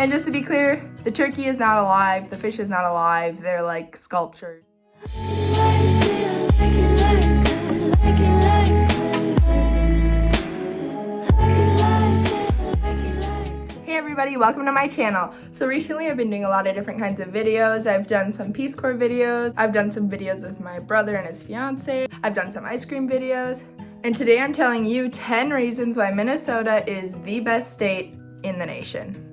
And just to be clear, the turkey is not alive, the fish is not alive, they're like sculptured. Hey everybody, welcome to my channel. So recently I've been doing a lot of different kinds of videos. I've done some Peace Corps videos, I've done some videos with my brother and his fiance, I've done some ice cream videos, and today I'm telling you 10 reasons why Minnesota is the best state in the nation.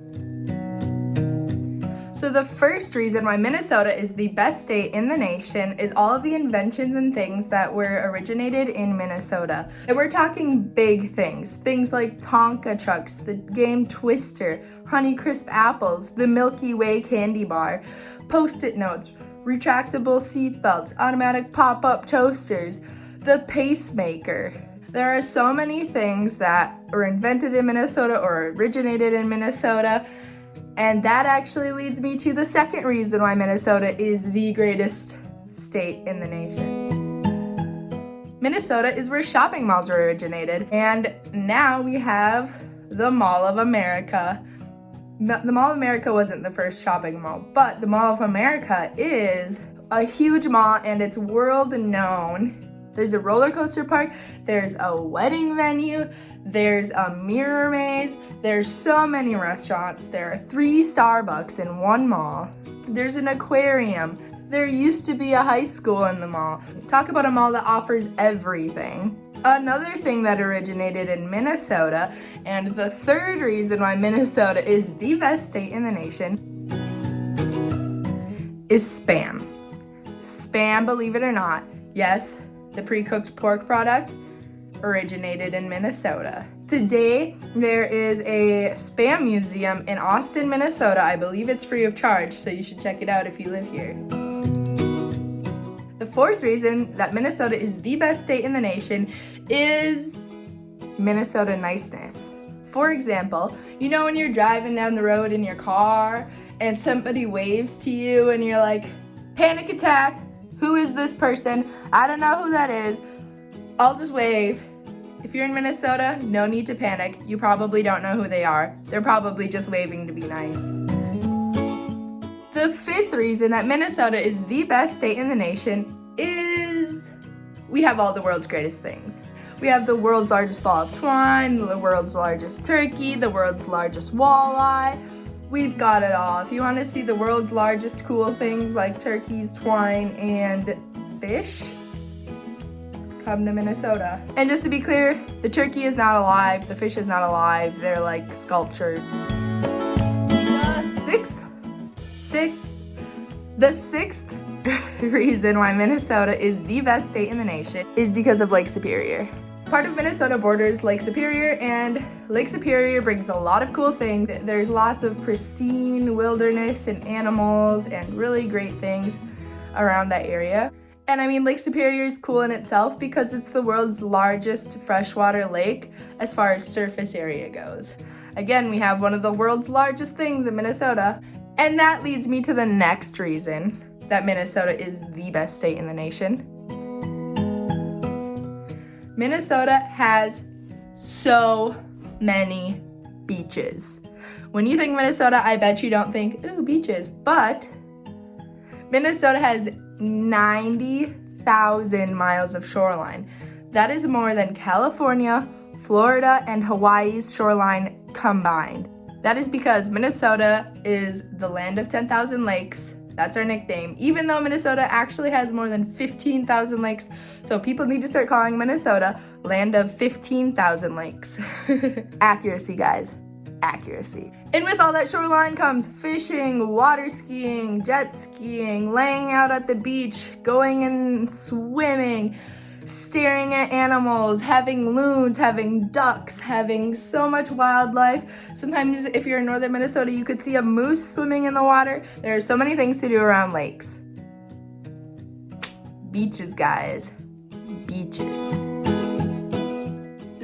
So the first reason why Minnesota is the best state in the nation is all of the inventions and things that were originated in Minnesota. And we're talking big things. Things like Tonka trucks, the game Twister, Honeycrisp apples, the Milky Way candy bar, Post-it notes, retractable seatbelts, automatic pop-up toasters, the pacemaker. There are so many things that were invented in Minnesota or originated in Minnesota. And that actually leads me to the second reason why Minnesota is the greatest state in the nation. Minnesota is where shopping malls originated, and now we have the Mall of America. The Mall of America wasn't the first shopping mall, but the Mall of America is a huge mall and it's world known. There's a roller coaster park, there's a wedding venue, there's a mirror maze, there's so many restaurants, there are 3 Starbucks in one mall, there's an aquarium, there used to be a high school in the mall. Talk about a mall that offers everything. Another thing that originated in Minnesota, and the third reason why Minnesota is the best state in the nation, is Spam. Spam, believe it or not, yes, the pre-cooked pork product originated in Minnesota. Today, there is a Spam museum in Austin, Minnesota. I believe it's free of charge, so you should check it out if you live here. The fourth reason that Minnesota is the best state in the nation is Minnesota niceness. For example, you know when you're driving down the road in your car and somebody waves to you and you're like, panic attack, who is this person? I don't know who that is. I'll just wave. If you're in Minnesota, no need to panic. You probably don't know who they are. They're probably just waving to be nice. The fifth reason that Minnesota is the best state in the nation is we have all the world's greatest things. We have the world's largest ball of twine, the world's largest turkey, the world's largest walleye. We've got it all. If you want to see the world's largest cool things like turkeys, twine, and fish, come to Minnesota. And just to be clear, the turkey is not alive, the fish is not alive, they're like sculptured. The sixth reason why Minnesota is the best state in the nation is because of Lake Superior. Part of Minnesota borders Lake Superior, and Lake Superior brings a lot of cool things. There's lots of pristine wilderness and animals and really great things around that area. And I mean, Lake Superior is cool in itself because it's the world's largest freshwater lake as far as surface area goes. Again, we have one of the world's largest things in Minnesota. And that leads me to the next reason that Minnesota is the best state in the nation. Minnesota has so many beaches. When you think Minnesota, I bet you don't think, ooh, beaches, but Minnesota has 90,000 miles of shoreline. That is more than California, Florida, and Hawaii's shoreline combined. That is because Minnesota is the land of 10,000 lakes. That's our nickname, even though Minnesota actually has more than 15,000 lakes. So people need to start calling Minnesota land of 15,000 lakes. Accuracy, guys. Accuracy. And with all that shoreline comes fishing, water skiing, jet skiing, laying out at the beach, going and swimming, staring at animals, having loons, having ducks, having so much wildlife. Sometimes if you're in northern Minnesota, you could see a moose swimming in the water. There are so many things to do around lakes. Beaches, guys. Beaches.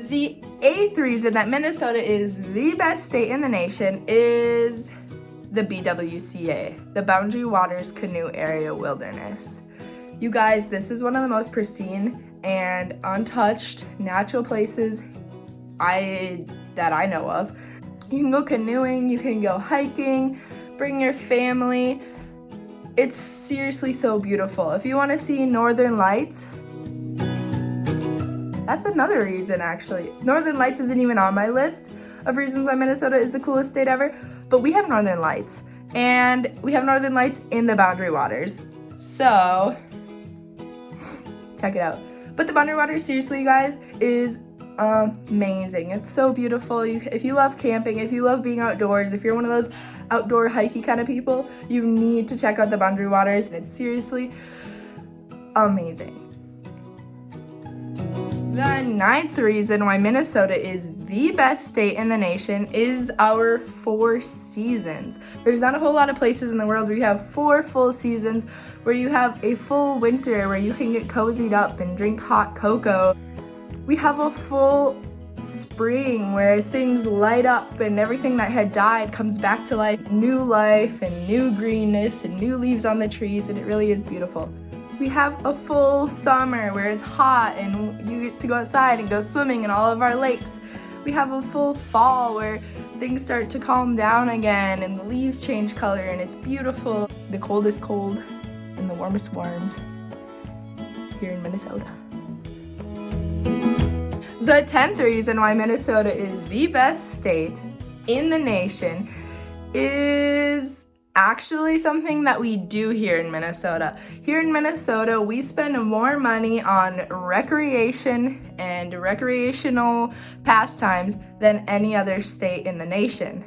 The eighth reason that Minnesota is the best state in the nation is the BWCA, the Boundary Waters Canoe Area Wilderness. You guys, this is one of the most pristine and untouched natural places that I know of. You can go canoeing, you can go hiking, bring your family. It's seriously so beautiful. If you want to see northern lights, that's another reason actually. Northern lights isn't even on my list of reasons why Minnesota is the coolest state ever, but we have northern lights. And we have northern lights in the Boundary Waters. So, check it out. But the Boundary Waters, seriously, you guys, is amazing. It's so beautiful. If you love camping, if you love being outdoors, if you're one of those outdoor hikey kind of people, you need to check out the Boundary Waters. It's seriously amazing. The ninth reason why Minnesota is the best state in the nation is our 4 seasons. There's not a whole lot of places in the world where you have 4 full seasons, where you have a full winter where you can get cozied up and drink hot cocoa. We have a full spring where things light up and everything that had died comes back to life, new life and new greenness and new leaves on the trees, and it really is beautiful. We have a full summer where it's hot and you get to go outside and go swimming in all of our lakes. We have a full fall where things start to calm down again and the leaves change color and it's beautiful. The coldest cold and the warmest warms here in Minnesota. The 10th reason why Minnesota is the best state in the nation is actually something that we do here in Minnesota. Here in Minnesota, we spend more money on recreation and recreational pastimes than any other state in the nation,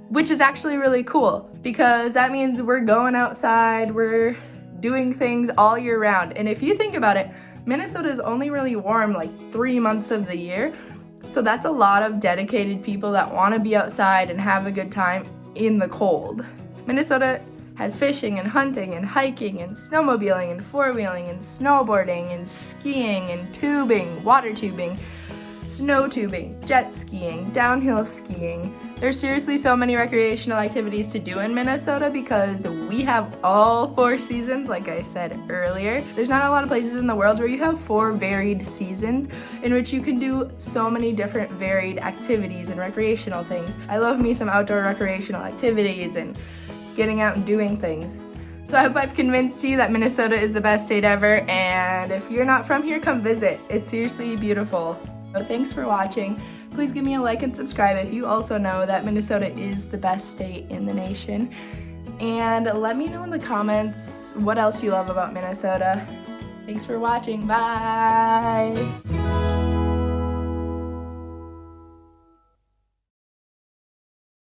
which is actually really cool because that means we're going outside, we're doing things all year round. And if you think about it, Minnesota is only really warm like 3 months of the year. So that's a lot of dedicated people that want to be outside and have a good time in the cold. Minnesota has fishing and hunting and hiking and snowmobiling and four-wheeling and snowboarding and skiing and tubing, water tubing, snow tubing, jet skiing, downhill skiing. There's seriously so many recreational activities to do in Minnesota because we have all 4 seasons, like I said earlier. There's not a lot of places in the world where you have 4 varied seasons in which you can do so many different varied activities and recreational things. I love me some outdoor recreational activities and getting out and doing things. So I hope I've convinced you that Minnesota is the best state ever, and if you're not from here, come visit. It's seriously beautiful. So thanks for watching. Please give me a like and subscribe if you also know that Minnesota is the best state in the nation. And let me know in the comments what else you love about Minnesota. Thanks for watching. Bye!